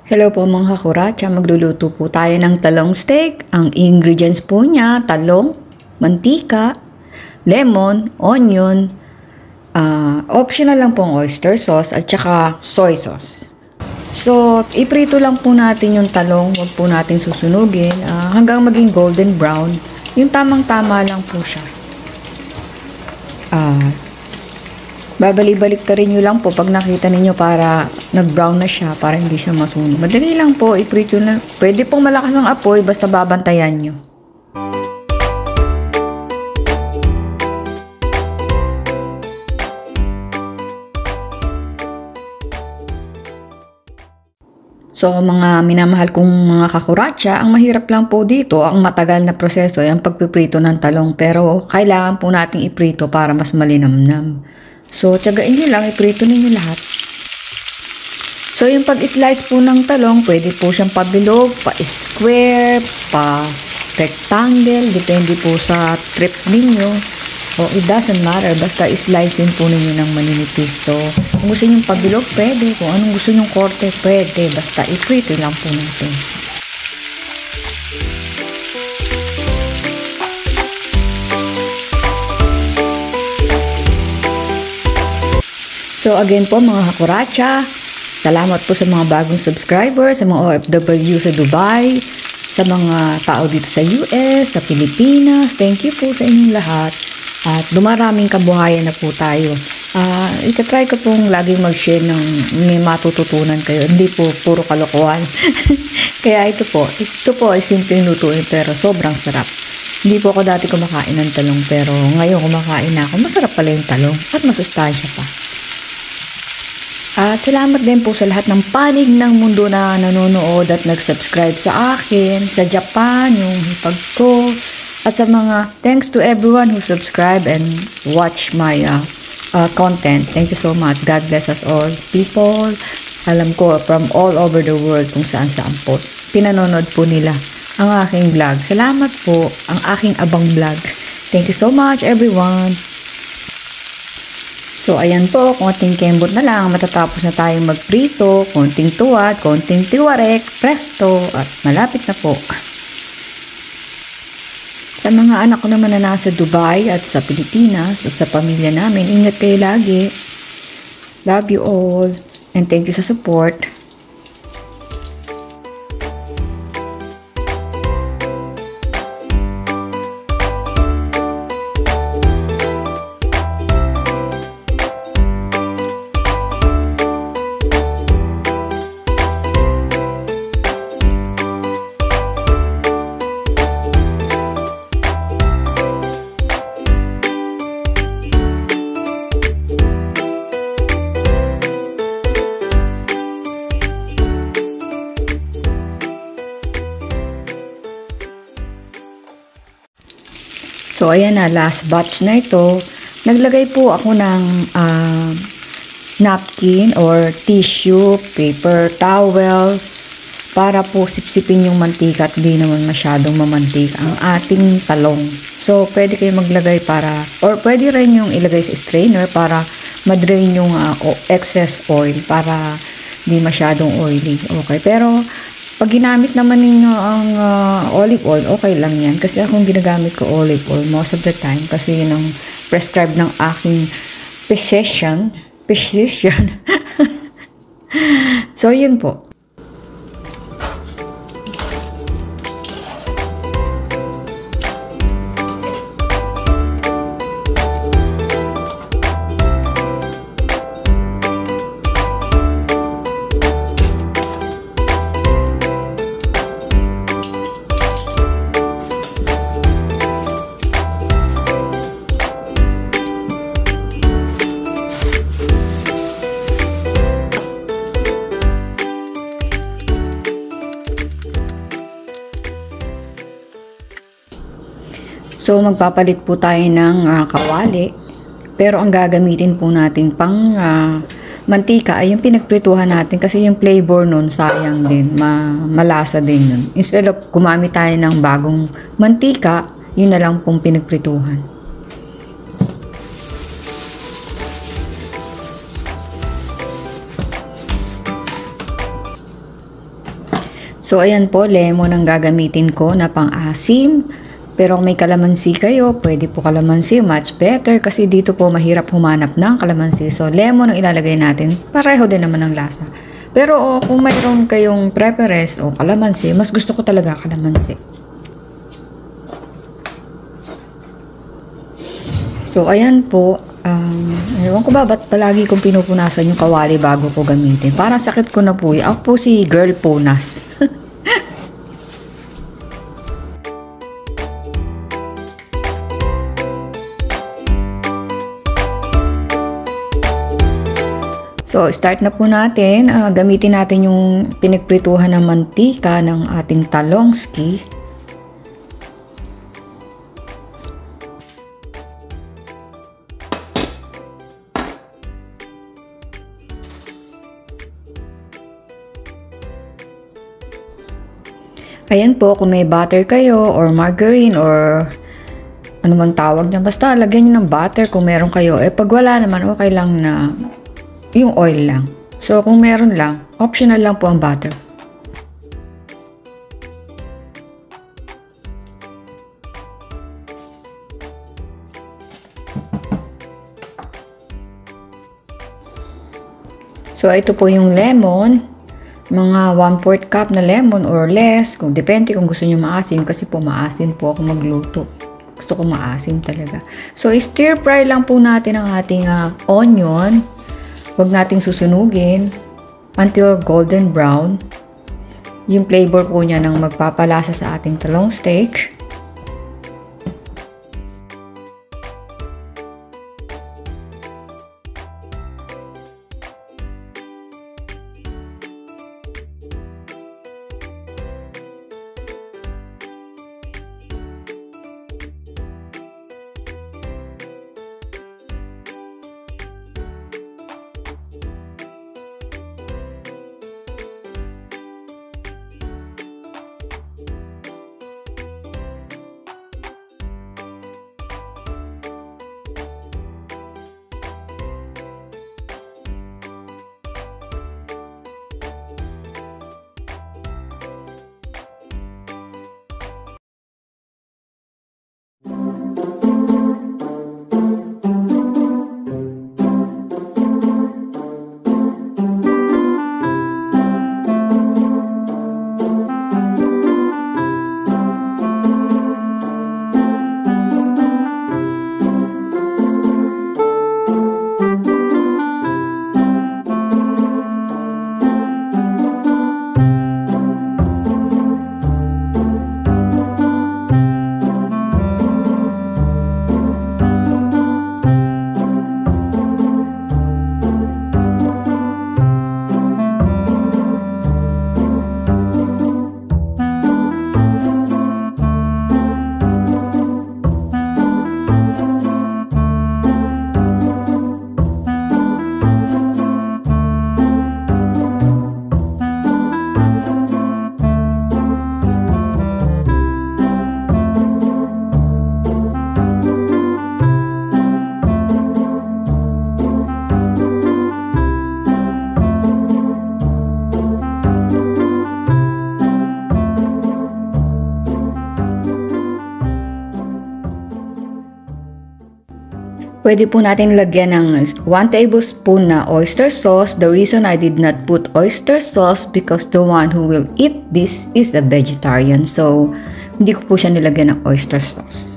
Hello po mga kakuratsa, magluluto po tayo ng talong steak. Ang ingredients po niya, talong, mantika, lemon, onion, optional lang pong oyster sauce at saka soy sauce. So, iprito lang po natin yung talong, huwag po natin susunugin hanggang maging golden brown. Yung tamang-tama lang po siya. Babalik-balik ta rin nyo lang po pag nakita ninyo para nag-brown na siya, para hindi siya masunog. Madali lang po, iprito lang. Pwede pong malakas ang apoy, basta babantayan nyo. So mga minamahal kong mga kakuratsa, ang mahirap lang po dito, ang matagal na proseso ay ang pagpiprito ng talong. Pero kailangan po nating iprito para mas malinamnam. So, tiyagain nyo lang, iprito ninyo lahat. So, yung pag-slice po ng talong, pwede po siyang pabilog, pa-square, pa-rectangle, depende po sa trip ninyo. O, it doesn't matter, basta slicein po ninyo ng maninipis. So, kung gusto nyo pabilog, pwede. Kung anong gusto nyo korte, pwede. Basta iprito lang po natin. So again po mga kakuratsa, salamat po sa mga bagong subscribers, sa mga OFW sa Dubai, sa mga tao dito sa US, sa Pilipinas. Thank you po sa inyong lahat. At dumaraming kabuhayan na po tayo. Itatry ko pong laging mag-share ng may matututunan kayo. Hindi po puro kalokohan. Kaya ito po ay simpleng lutuin pero sobrang sarap. Hindi po ako dati kumakain ng talong pero ngayon kumakain na ako. Masarap pala yung talong at masustansya pa. At salamat din po sa lahat ng panig ng mundo na nanonood at nag-subscribe sa akin, sa Japan, yung hipag ko, at sa mga thanks to everyone who subscribe and watch my content. Thank you so much. God bless us all. People, alam ko from all over the world kung saan-saan po. Pinanonood po nila ang aking vlog. Salamat po ang aking abang vlog. Thank you so much everyone. So, ayan po, konting kembot na lang, matatapos na tayong magprito, konting tuwad, konting tiwarek, presto, at malapit na po. Sa mga anak ko naman na nasa Dubai at sa Pilipinas at sa pamilya namin, ingat kayo lagi. Love you all, and thank you sa support. So, ayan na, last batch na ito. Naglagay po ako ng napkin or tissue, paper, towel, para po sipsipin yung mantika at di naman masyadong mamantika ang ating talong. So, pwede kayo maglagay or pwede rin yung ilagay sa strainer para madrain yung excess oil para di masyadong oily. Okay, pero pag ginamit naman ninyo ang olive oil, okay lang yan. Kasi akong ginagamit ko olive oil most of the time. Kasi yun ang prescribed ng aking physician. So, yun po. So, magpapalit po tayo ng kawali. Pero ang gagamitin po natin pang mantika ay yung pinagprituhan natin kasi yung flavor nun sayang din. Malasa din yun. Instead of gumamit tayo ng bagong mantika, yun na lang pong pinagprituhan. So ayan po, lemon ang gagamitin ko na pang-asim. Pero kung may kalamansi kayo, pwede po kalamansi, much better kasi dito po mahirap humanap ng kalamansi. So lemon ang ilalagay natin, pareho din naman ang lasa. Pero kung mayroon kayong preference o kalamansi, mas gusto ko talaga kalamansi. So ayan po, ewan ko ba ba't palagi kong pinupunasan yung kawali bago ko gamitin. Parang sakit ko na po. Ako po si Girl Punas. So, start na po natin. Gamitin natin yung pinagprituhan ng mantika ng ating talongski. Ayan po, kung may butter kayo or margarine or ano man tawag niya, basta lagyan nyo ng butter kung meron kayo. Pag wala naman, okay lang na yung oil lang. So, kung meron lang, optional lang po ang butter. So, ito po yung lemon. Mga 1/4 cup na lemon or less. Kung depende kung gusto niyo maasim. Kasi po maasim po ako magluto. Gusto ko maasim talaga. So, stir fry lang po natin ang ating onion. Huwag nating susunugin until golden brown. Yung flavor po niya nang magpapalasa sa ating talong steak. Pwede po natin lagyan ng 1 tablespoon na oyster sauce. The reason I did not put oyster sauce because the one who will eat this is a vegetarian. So, hindi ko po siya nilagyan ng oyster sauce.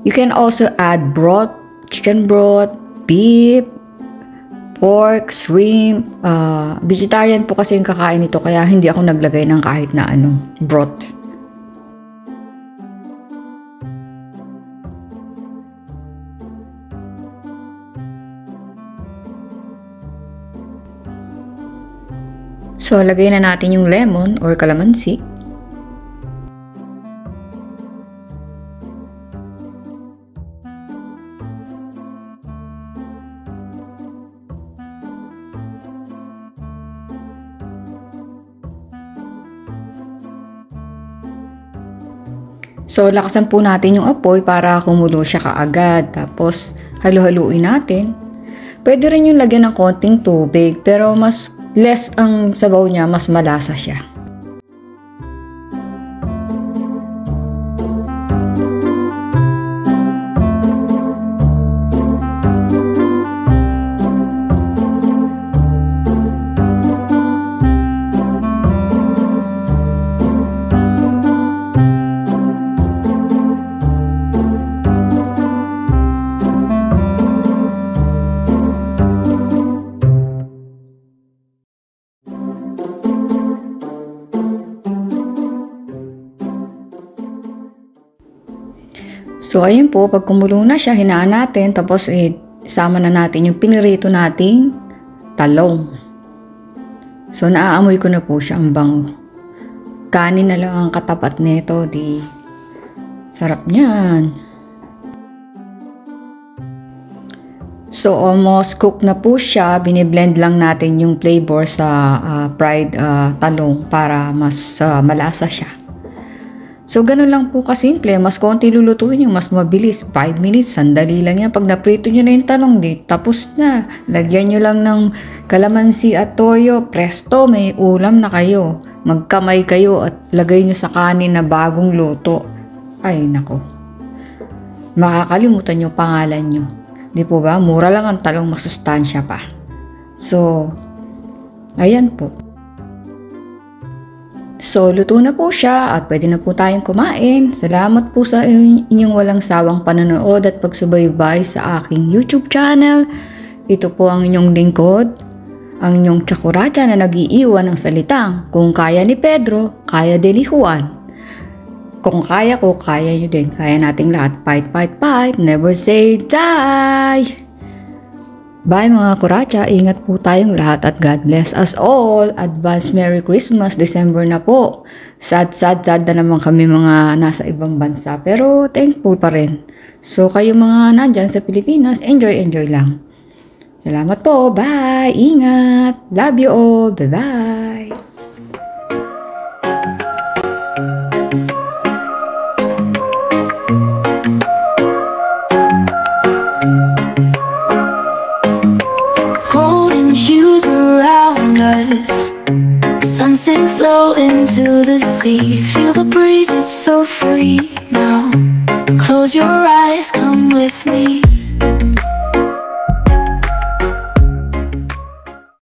You can also add broth, chicken broth, beef, pork, shrimp. Vegetarian po kasi yung kakain nito kaya hindi ako naglagay ng kahit na broth. So, lagay na natin yung lemon or kalamansi. So, lakasan po natin yung apoy para kumulo siya kaagad. Tapos, halu-haluin natin. Pwede rin yung lagyan ng konting tubig, pero mas less ang sabaw niya, mas malasa siya. So, ayun po, pag kumulo na siya, hinaan natin, tapos isama na natin yung pinirito nating talong. So, naaamoy ko na po siya, ang bango. Kanin na lang ang katapat nito, di sarap niyan. So, almost cooked na po siya. Biniblend lang natin yung flavor sa fried talong para mas malasa siya. So, ganun lang po kasimple. Mas konti lulutuin yung mas mabilis. 5 minutes, sandali lang yan. Pag naprito nyo na yung talong, tapos na. Lagyan nyo lang ng kalamansi at toyo. Presto, may ulam na kayo. Magkamay kayo at lagay nyo sa kanin na bagong luto. Ay, nako. Makakalimutan yung pangalan nyo. Di po ba? Mura lang ang talong, masustansya pa. So, ayan po. So, luto na po siya at pwede na po tayong kumain. Salamat po sa inyong walang sawang panonood at pagsubaybay sa aking YouTube channel. Ito po ang inyong lingkod, ang inyong Chakuracha na nag-iiwan ng salitang, kung kaya ni Pedro, kaya din ni Juan. Kung kaya ko, kaya nyo din. Kaya nating lahat. Fight, fight, fight. Never say die. Bye mga Kuracha, ingat po tayong lahat at God bless us all. Advance Merry Christmas, December na po. Sad na naman kami mga nasa ibang bansa, pero thankful pa rin. So kayo mga nandyan sa Pilipinas, enjoy lang. Salamat po, bye, ingat, love you all, bye. Sun sinks low into the sea. Feel the breeze, it's so free now. Close your eyes, come with me.